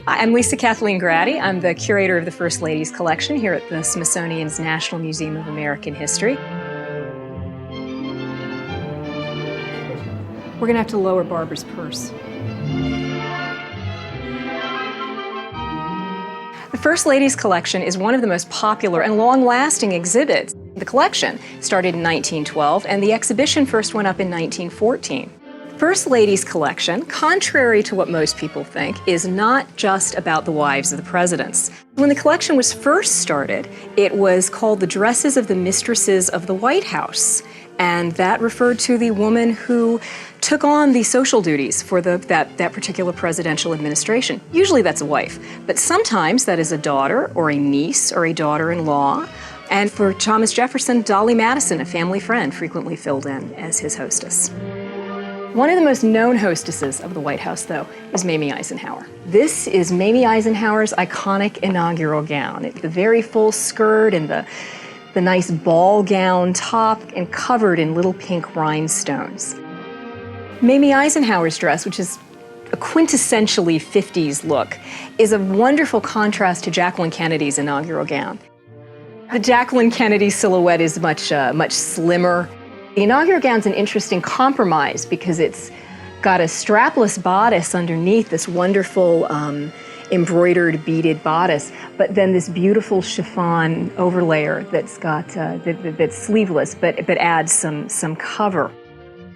I'm Lisa Kathleen Graddy. I'm the curator of the First Ladies Collection here at the Smithsonian's National Museum of American History. We're going to have to lower Barbara's purse. The First Ladies Collection is one of the most popular and long-lasting exhibits. The collection started in 1912, and the exhibition first went up in 1914. First Ladies Collection, contrary to what most people think, is not just about the wives of the presidents. When the collection was first started, it was called The Dresses of the Mistresses of the White House, and that referred to the woman who took on the social duties for that particular presidential administration. Usually that's a wife, but sometimes that is a daughter or a niece or a daughter-in-law. And for Thomas Jefferson, Dolly Madison, a family friend, frequently filled in as his hostess. One of the most known hostesses of the White House, though, is Mamie Eisenhower. This is Mamie Eisenhower's iconic inaugural gown. It's the very full skirt and the nice ball gown top and covered in little pink rhinestones. Mamie Eisenhower's dress, which is a quintessentially 50s look, is a wonderful contrast to Jacqueline Kennedy's inaugural gown. The Jacqueline Kennedy silhouette is much slimmer. The inaugural gown's an interesting compromise because it's got a strapless bodice underneath, this wonderful embroidered beaded bodice, but then this beautiful chiffon overlayer that's got that's sleeveless, but adds some cover.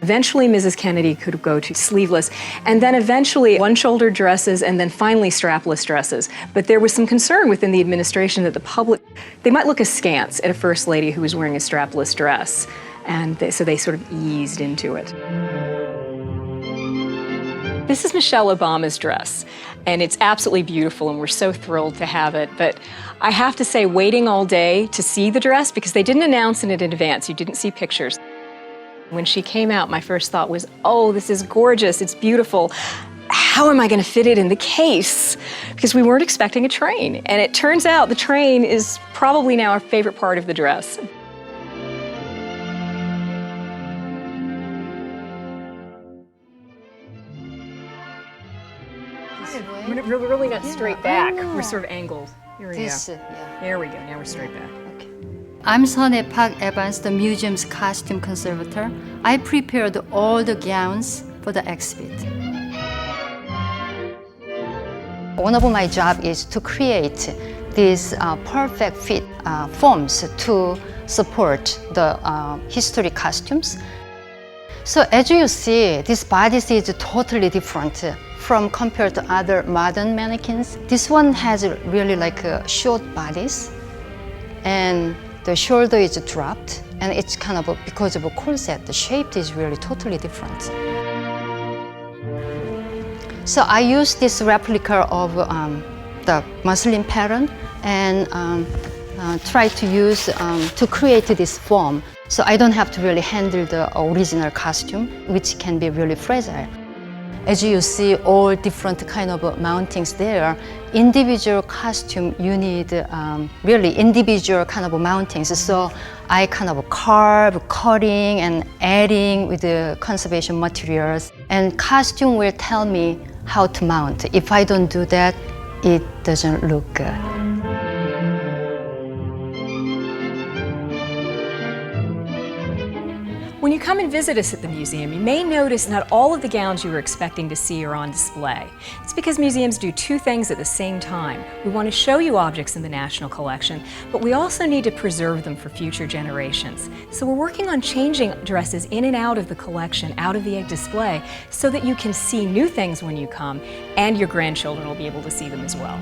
Eventually, Mrs. Kennedy could go to sleeveless, and then eventually one-shouldered dresses, and then finally strapless dresses. But there was some concern within the administration that the public, they might look askance at a first lady who was wearing a strapless dress, and so they sort of eased into it. This is Michelle Obama's dress, and it's absolutely beautiful, and we're so thrilled to have it. But I have to say, waiting all day to see the dress, because they didn't announce it in advance, you didn't see pictures. When she came out, my first thought was, oh, this is gorgeous, it's beautiful. How am I going to fit it in the case? Because we weren't expecting a train. And it turns out the train is probably now our favorite part of the dress. We're really not straight back. We're sort of angled. Here we go. Yeah. There we go. Now we're straight back. Okay. I'm Sunae Park Evans, the museum's costume conservator. I prepared all the gowns for the exhibit. One of my job is to create these perfect fit forms to support the history costumes. So as you see, this bodice is totally different from compared to other modern mannequins. This one has really like a short bodice, and the shoulder is dropped, and it's kind of because of a corset, the shape is really totally different. So I use this replica of the muslin pattern and try to use to create this form. So I don't have to really handle the original costume, which can be really fragile. As you see, all different kind of mountings there. Individual costume, you need really individual kind of mountings. So I kind of carve, cutting, and adding with the conservation materials. And costume will tell me how to mount. If I don't do that, it doesn't look good. When you come and visit us at the museum, you may notice not all of the gowns you were expecting to see are on display. It's because museums do two things at the same time. We want to show you objects in the National Collection, but we also need to preserve them for future generations. So we're working on changing dresses in and out of the collection, out of the display, so that you can see new things when you come, and your grandchildren will be able to see them as well.